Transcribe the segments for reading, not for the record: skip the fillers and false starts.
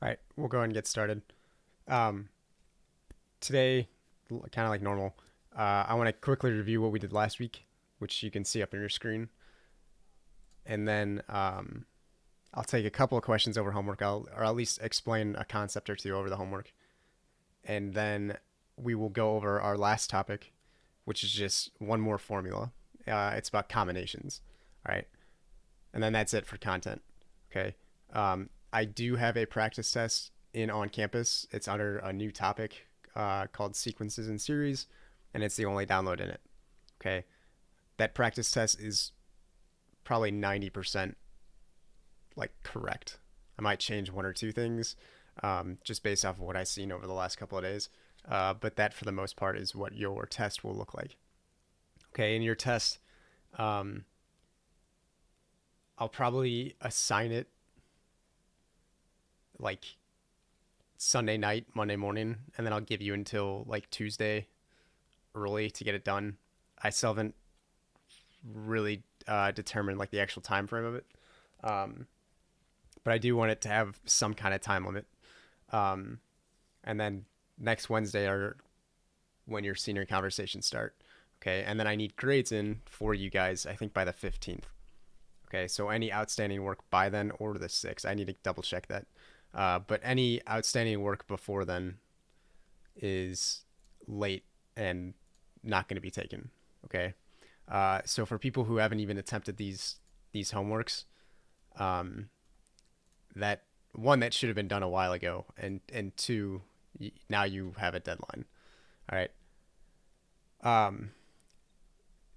All right, we'll go ahead and get started. Um, Today, kind of like normal, I want to quickly review what we did last week, which you can see up on your screen, and then I'll take a couple of questions over homework. Or at least explain a concept or two over the homework, and then we will go over our last topic, which is just one more formula. It's about combinations, all right, and then that's it for content. Okay. I do have a practice test in on campus. It's under a new topic called Sequences and Series, and it's the only download in it. Okay. That practice test is probably 90% like correct. I might change one or two things just based off of what I've seen over the last couple of days. But that, for the most part, is what your test will look like. Okay. In your test, um, I'll probably assign it like Sunday night, Monday morning, and then I'll give you until like Tuesday early to get it done. I still haven't really determined like the actual time frame of it, um, but I do want it to have some kind of time limit. Um, and then next Wednesday are when your senior conversations start. Okay, and then I need grades in for you guys. I think by the 15th. Okay, so any outstanding work by then or the 6th, I need to double check that. But any outstanding work before then is late and not going to be taken. Okay. So for people who haven't even attempted these homeworks, um, that one, that should have been done a while ago, and two, now you have a deadline. All right. Um,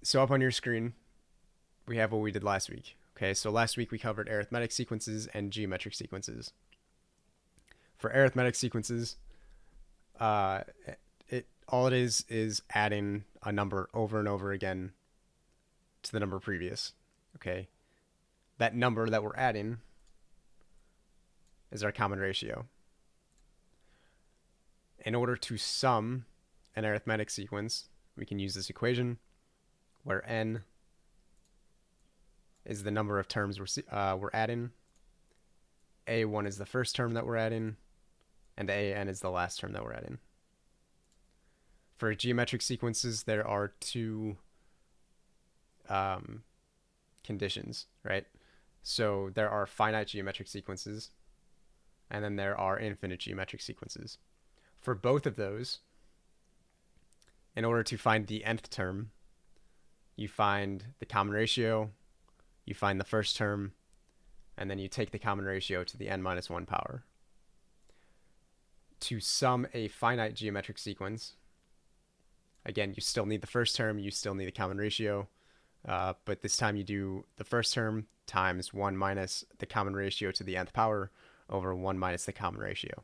so up on your screen, we have what we did last week. Okay. So last week we covered arithmetic sequences and geometric sequences. For arithmetic sequences, uh, it all it is adding a number over and over again to the number previous. Okay, that number that we're adding is our common ratio. In order to sum an arithmetic sequence, we can use this equation where n is the number of terms we're adding, a1 is the first term that we're adding, and an is the last term that we're adding. For geometric sequences, there are two conditions, right? So there are finite geometric sequences, and then there are infinite geometric sequences. For both of those, in order to find the nth term, you find the common ratio, you find the first term, and then you take the common ratio to the n minus 1 power. To sum a finite geometric sequence, again, you still need the first term, you still need the common ratio, but this time you do the first term times 1 minus the common ratio to the nth power over 1 minus the common ratio.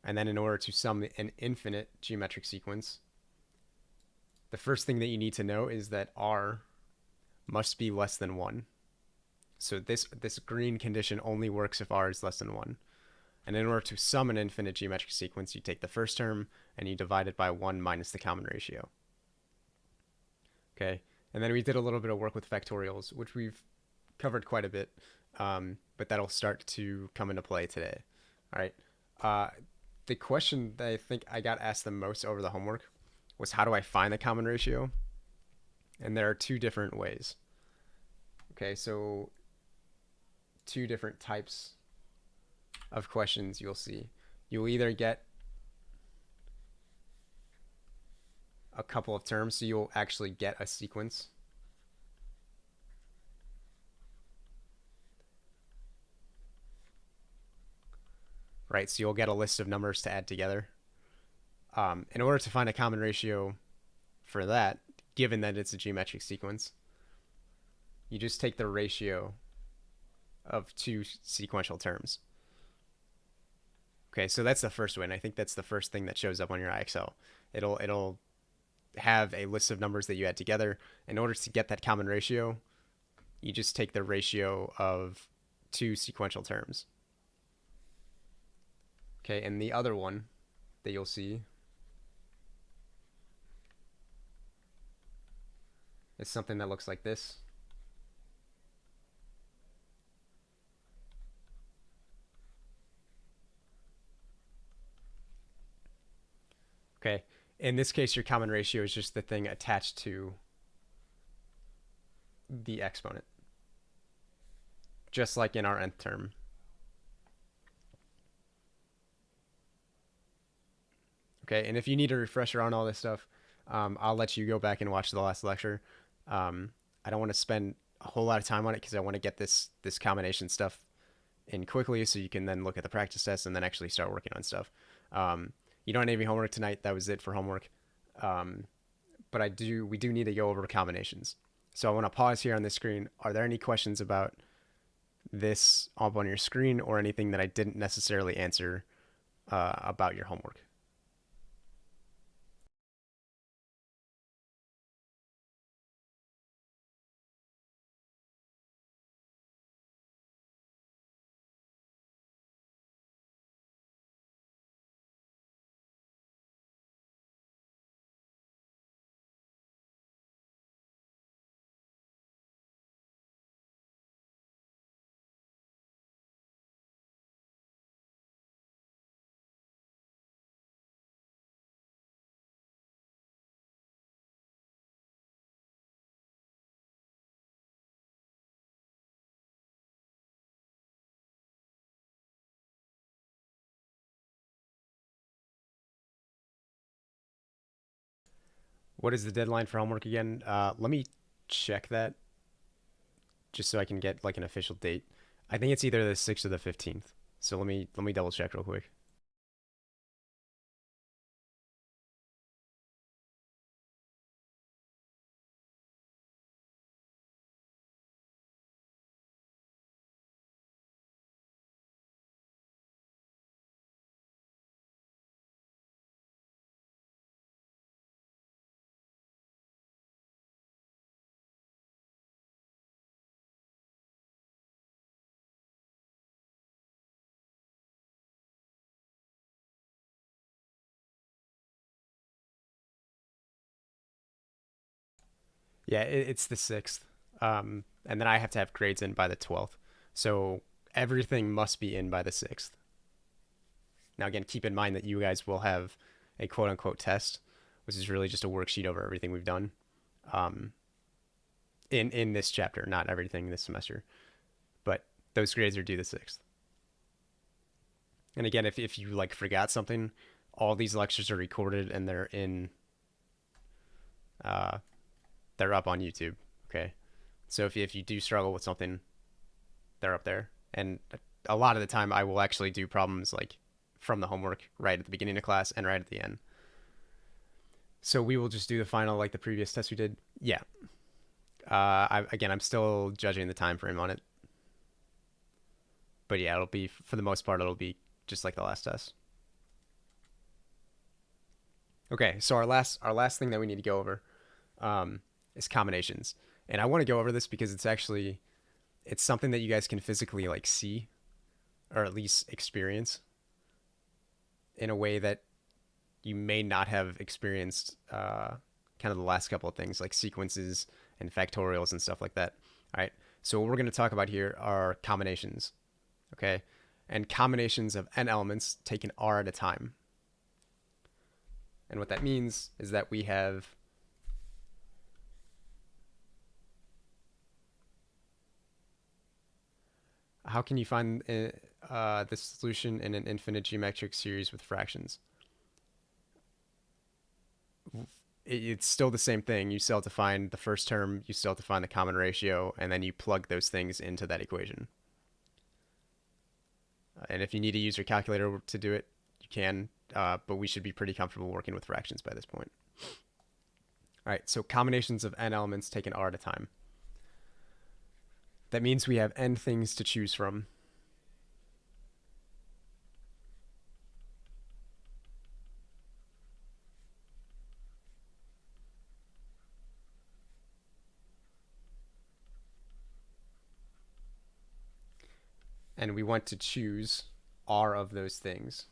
And then in order to sum an infinite geometric sequence, the first thing that you need to know is that r must be less than 1. So this green condition only works if r is less than 1. And in order to sum an infinite geometric sequence, you take the first term and you divide it by 1 minus the common ratio. Okay, and then we did a little bit of work with factorials, which we've covered quite a bit, but that'll start to come into play today. All right. The question that I think I got asked the most over the homework was, how do I find the common ratio? And there are two different ways. Okay, so two different types of questions you'll see. You'll either get a couple of terms, so you'll actually get a sequence. Right, so you'll get a list of numbers to add together. In order to find a common ratio for that, given that it's a geometric sequence, you just take the ratio of two sequential terms. Okay, so that's the first way, and I think that's the first thing that shows up on your IXL. It'll have a list of numbers that you add together. In order to get that common ratio, you just take the ratio of two sequential terms. Okay, and the other one that you'll see is something that looks like this. Okay. In this case, your common ratio is just the thing attached to the exponent, just like in our nth term. Okay, and if you need a refresher on all this stuff, I'll let you go back and watch the last lecture. I don't want to spend a whole lot of time on it because I want to get this combination stuff in quickly so you can then look at the practice test and then actually start working on stuff. You don't have any homework tonight. That was it for homework. But we do need to go over combinations. So I want to pause here on the screen. Are there any questions about this up on your screen or anything that I didn't necessarily answer about your homework? What is the deadline for homework again? Let me check that just so I can get like an official date. I think it's either the 6th or the 15th. So let me double check real quick. Yeah, it's the 6th. And then I have to have grades in by the 12th. So everything must be in by the 6th. Now, again, keep in mind that you guys will have a quote unquote test, which is really just a worksheet over everything we've done um, in this chapter, not everything this semester. But those grades are due the 6th. And again, if you like forgot something, all these lectures are recorded and uh, they're up on YouTube. Okay. So if you do struggle with something, they're up there. And a lot of the time, I will actually do problems like from the homework right at the beginning of class and right at the end. So we will just do the final like the previous test we did. Yeah. I'm still judging the time frame on it. But yeah, it'll be for the most part, it'll be just like the last test. Okay, so our last thing that we need to go over is combinations, and I want to go over this because it's something that you guys can physically like see or at least experience in a way that you may not have experienced kind of the last couple of things like sequences and factorials and stuff like that. All right. So what we're going to talk about here are combinations. Okay. And combinations of n elements taken r at a time. And what that means is that we have how can you find the solution in an infinite geometric series with fractions? It's still the same thing. You still have to find the first term, you still have to find the common ratio, and then you plug those things into that equation. And if you need to use your calculator to do it, you can, but we should be pretty comfortable working with fractions by this point. All right, so combinations of n elements taken r at a time. That means we have n things to choose from. And we want to choose r of those things.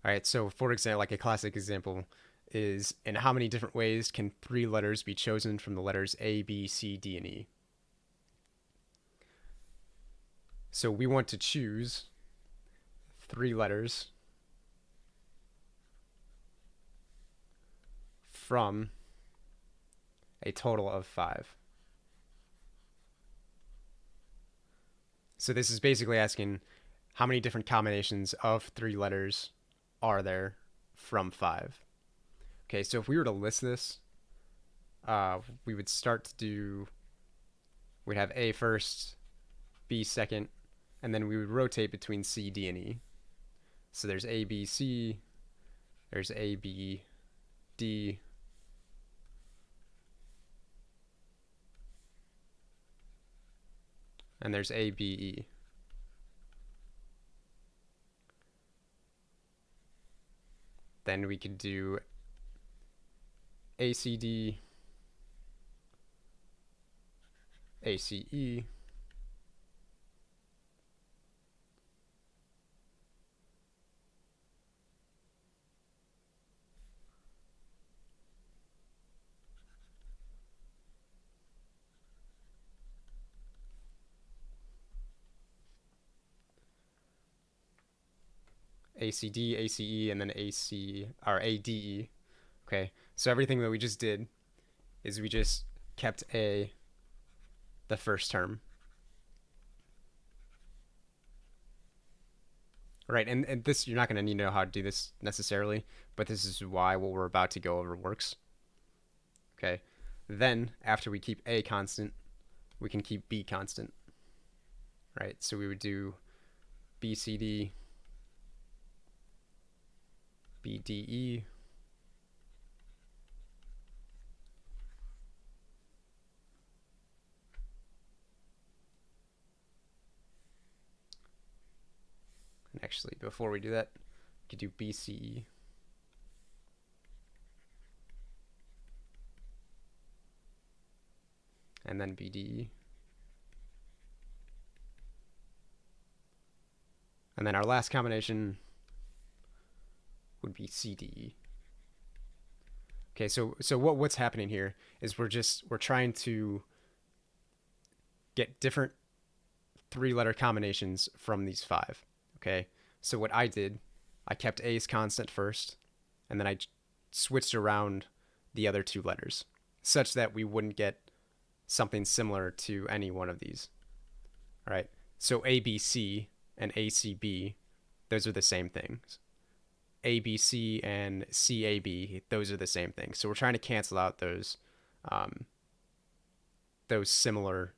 All right, so for example, like a classic example is in how many different ways can 3 letters be chosen from the letters A, B, C, D, and E. So we want to choose 3 letters from a total of 5. So this is basically asking how many different combinations of 3 letters are there from 5. Okay, so if we were to list this, we would start to do, we'd have A first, B second, and then we would rotate between C, D, and E. So there's A, B, C, there's A, B, D, and there's A, B, E. Then we could do ACD, ACE, ACD, ACE, and then AC or ADE. Okay, so everything that we just did is we just kept A the first term. Right, and this, you're not going to need to know how to do this necessarily, but this is why what we're about to go over works. Okay, then after we keep A constant, we can keep B constant. Right, so we would do BCD, BDE, and actually before we do that, we could do BCE, and then BDE. And then our last combination would be CDE. Okay, so what's happening here is we're trying to get different 3-letter combinations from these 5. Okay, so what I did, I kept A's constant first, and then I switched around the other 2 letters such that we wouldn't get something similar to any one of these. All right, so ABC and ACB, those are the same things. ABC and CAB, those are the same things. So we're trying to cancel out those similar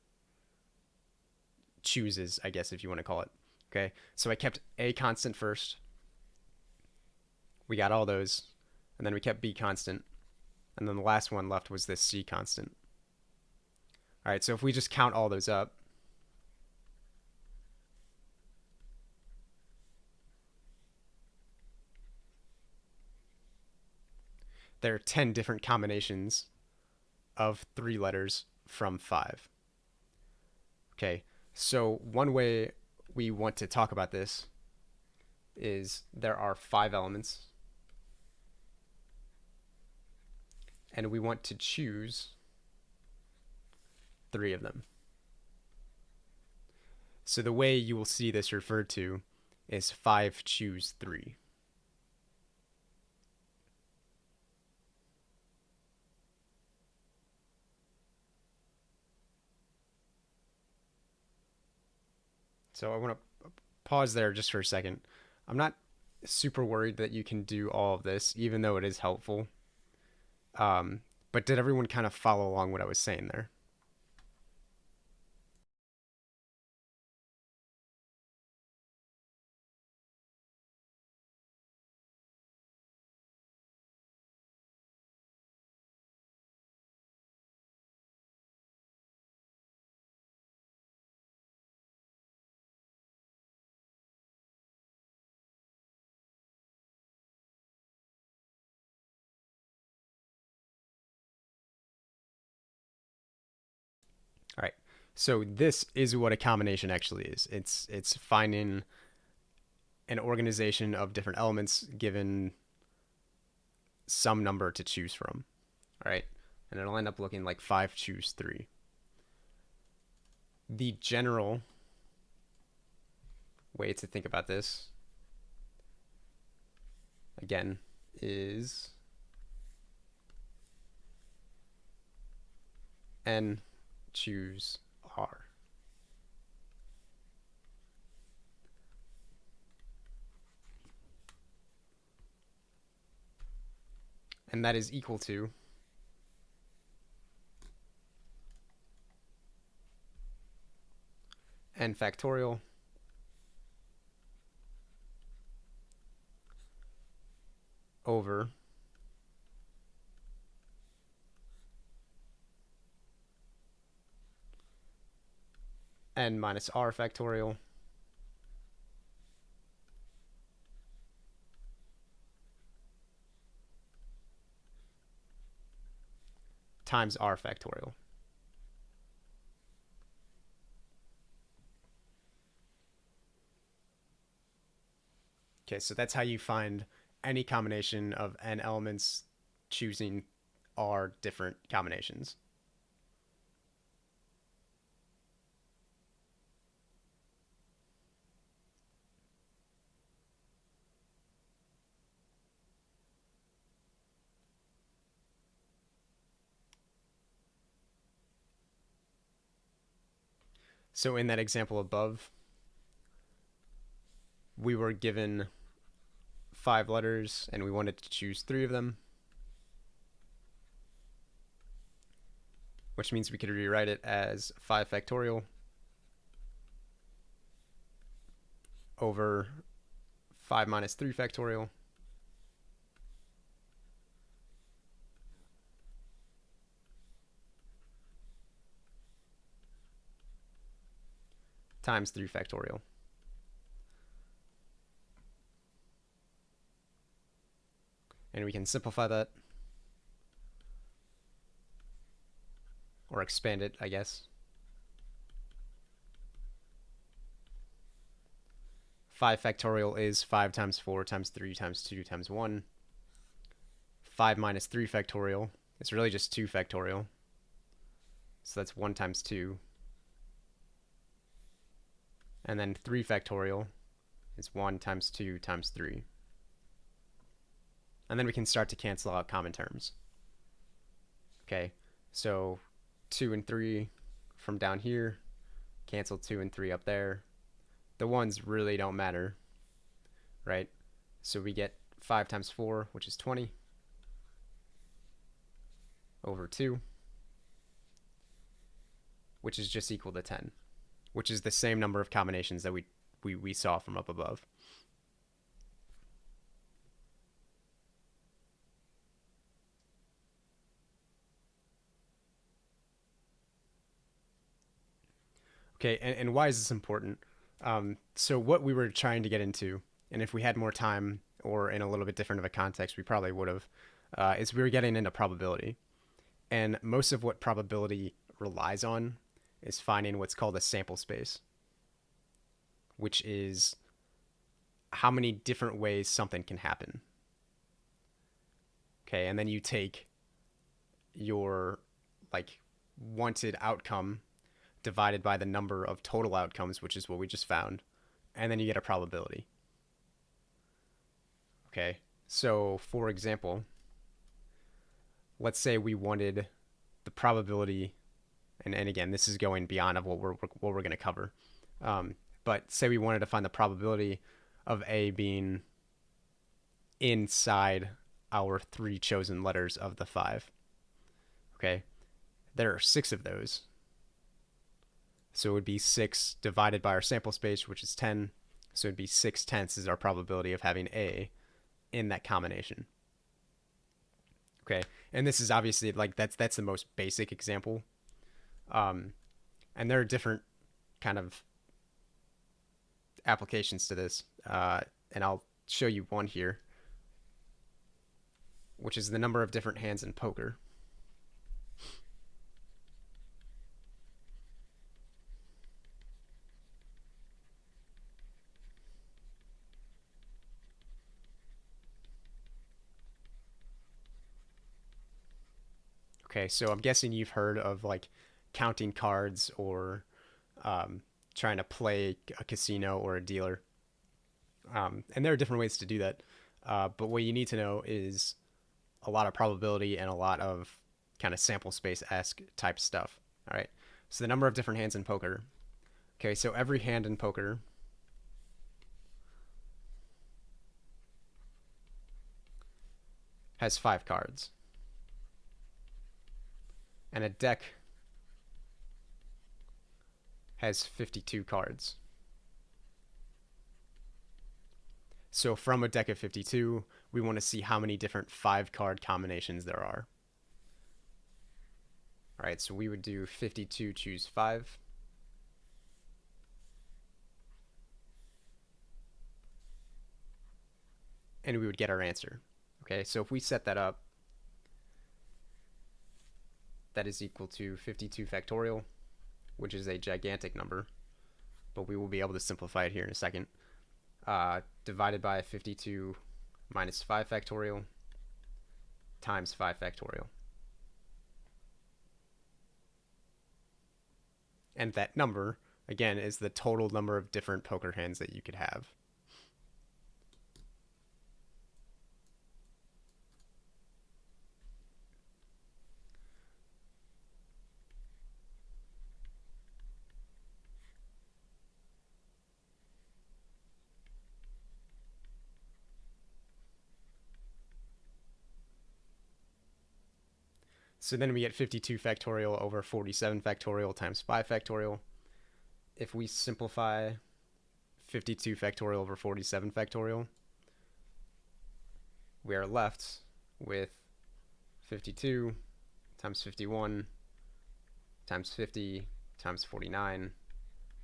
chooses, I guess, if you want to call it. Okay, so I kept A constant first. We got all those, and then we kept B constant, and then the last one left was this C constant. All right, so if we just count all those up, there are 10 different combinations of 3 letters from 5. Okay, so one way we want to talk about this is there are 5 elements, and we want to choose 3 of them. So the way you will see this referred to is 5 choose 3. So I want to pause there just for a second. I'm not super worried that you can do all of this, even though it is helpful. But did everyone kind of follow along what I was saying there? All right. So this is what a combination actually is. It's finding an organization of different elements given some number to choose from, all right? And it'll end up looking like 5 choose 3. The general way to think about this, again, is n choose r. And that is equal to n factorial over n minus r factorial times r factorial. Okay, so that's how you find any combination of n elements choosing r different combinations. So in that example above, we were given 5 letters and we wanted to choose 3 of them, which means we could rewrite it as 5 factorial over 5 minus 3 factorial times 3 factorial. And we can simplify that, or expand it, I guess. 5 factorial is 5 times 4 times 3 times 2 times 1. 5 minus 3 factorial is really just 2 factorial. So that's 1 times 2. And then 3 factorial is 1 times 2 times 3. And then we can start to cancel out common terms. Okay, so 2 and 3 from down here, cancel 2 and 3 up there. The ones really don't matter, right? So we get 5 times 4, which is 20, over 2, which is just equal to 10, which is the same number of combinations that we saw from up above. Okay, and why is this important? So what we were trying to get into, and if we had more time or in a little bit different of a context, we probably would have, is we were getting into probability. And most of what probability relies on is finding what's called a sample space, which is how many different ways something can happen. Okay, and then you take your wanted outcome divided by the number of total outcomes, which is what we just found, and then you get a probability. Okay, so for example, let's say we wanted the probability, and again, this is going beyond of what we're going to cover, but say we wanted to find the probability of A being inside our 3 chosen letters of the 5. Okay, there are 6 of those. So it would be 6 divided by our sample space, which is 10. So it'd be 6/10 is our probability of having A in that combination. Okay, and this is obviously that's the most basic example. And there are different kind of applications to this, and I'll show you one here, which is the number of different hands in poker. Okay, so I'm guessing you've heard of like counting cards or trying to play a casino or a dealer. And there are different ways to do that. But what you need to know is a lot of probability and a lot of kind of sample space-esque type stuff. All right. So the number of different hands in poker. Okay, so every hand in poker has 5 cards, and a deck has 52 cards. So from a deck of 52, we want to see how many different 5 card combinations there are. All right, so we would do 52 choose 5. And we would get our answer. Okay, so if we set that up, that is equal to 52 factorial, which is a gigantic number, but we will be able to simplify it here in a second. Divided by 52 minus 5 factorial times 5 factorial. And that number, again, is the total number of different poker hands that you could have. So then we get 52 factorial over 47 factorial times 5 factorial. If we simplify 52 factorial over 47 factorial, we are left with 52 times 51 times 50 times 49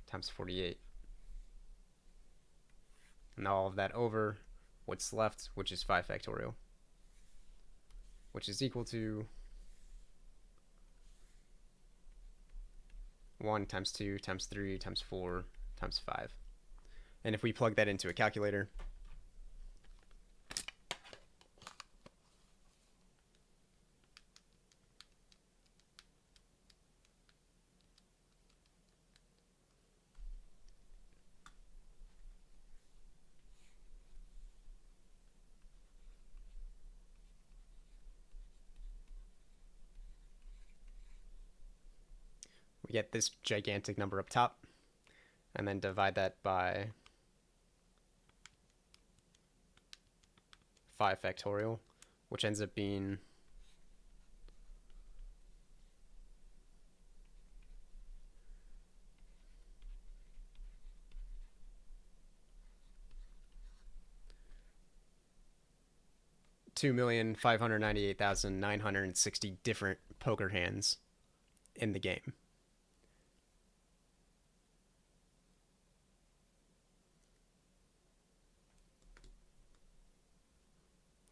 times 48. And all of that over what's left, which is 5 factorial, which is equal to 1 times 2 times 3 times 4 times 5. And if we plug that into a calculator, we get this gigantic number up top, and then divide that by 5 factorial, which ends up being $2,598,960 different poker hands in the game.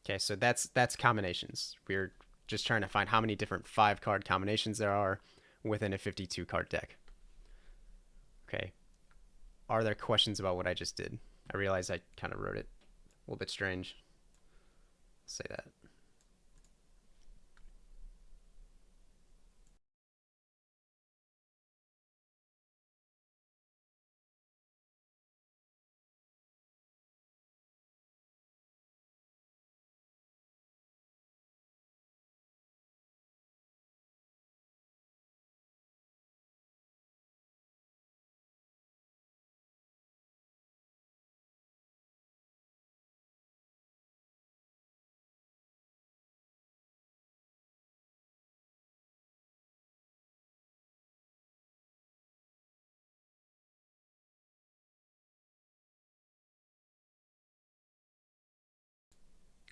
Okay, so that's combinations. We're just trying to find how many different 5 card combinations there are within a 52 card deck. Okay. Are there questions about what I just did? I realize I kind of wrote it a little bit strange. I'll say that.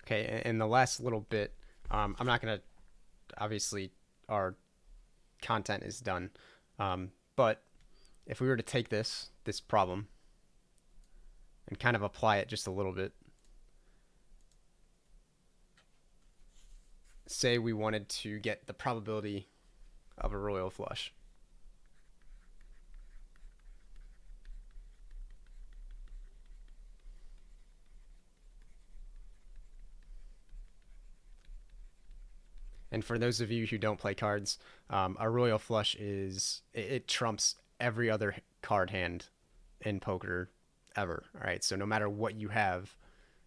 Okay, and the last little bit, I'm not going to, obviously, our content is done. But if we were to take this problem and kind of apply it just a little bit, say we wanted to get the probability of a royal flush. And for those of you who don't play cards, a royal flush it trumps every other card hand in poker ever. All right, so no matter what you have,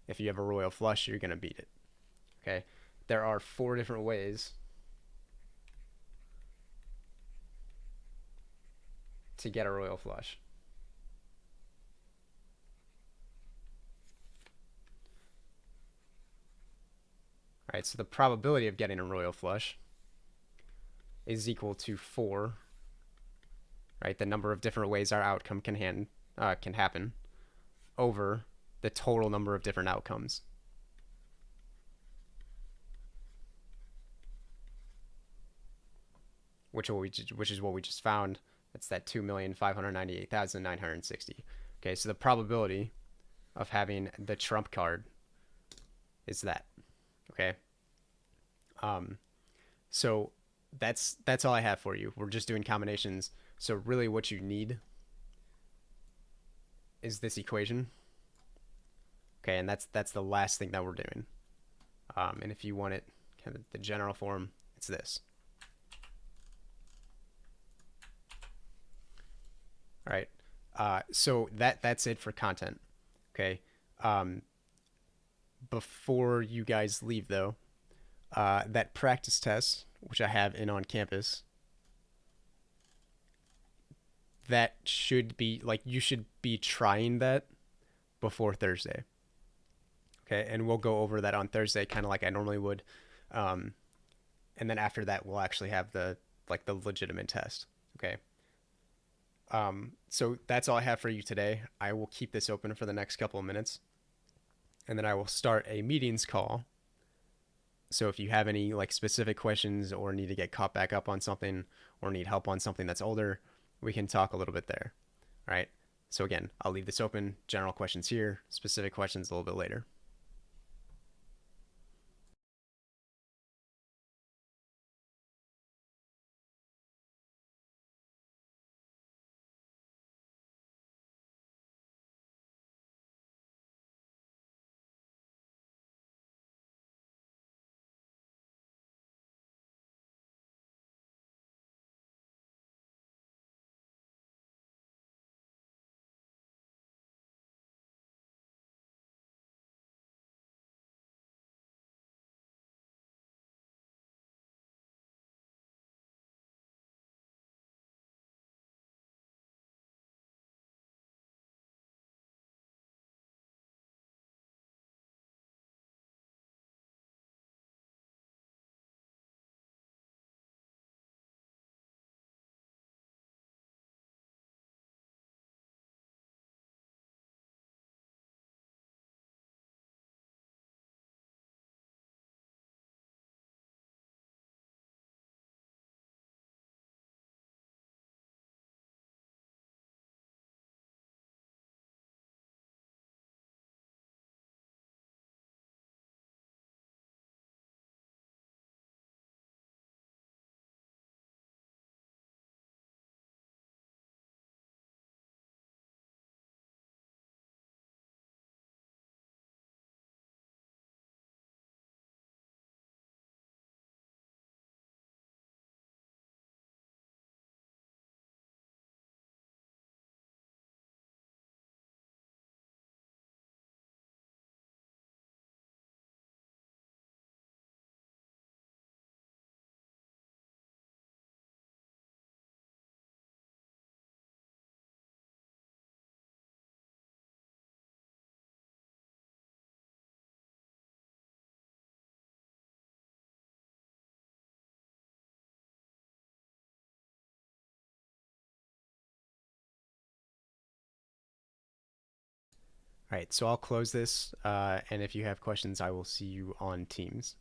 if you have a royal flush, you're gonna beat it. Okay, there are 4 different ways to get a royal flush. All right, so the probability of getting a royal flush is equal to 4, right? The number of different ways our outcome can happen over the total number of different outcomes. Which is what we just found. It's that 2,598,960. Okay, so the probability of having the trump card is that. Okay. So that's all I have for you. We're just doing combinations. So really what you need is this equation. Okay, and that's the last thing that we're doing. And if you want it kind of the general form, it's this. All right. So that's it for content. Okay. Before you guys leave though, that practice test, which I have in on campus, that should be like you should be trying that before Thursday. Okay, and we'll go over that on Thursday, kind of like I normally would, and then after that we'll actually have the legitimate test. Okay. So that's all I have for you today. I will keep this open for the next couple of minutes, and then I will start a meetings call. So if you have any like specific questions or need to get caught back up on something or need help on something that's older, we can talk a little bit there. All right. So again, I'll leave this open. General questions here, specific questions a little bit later. All right, so I'll close this, and if you have questions, I will see you on Teams.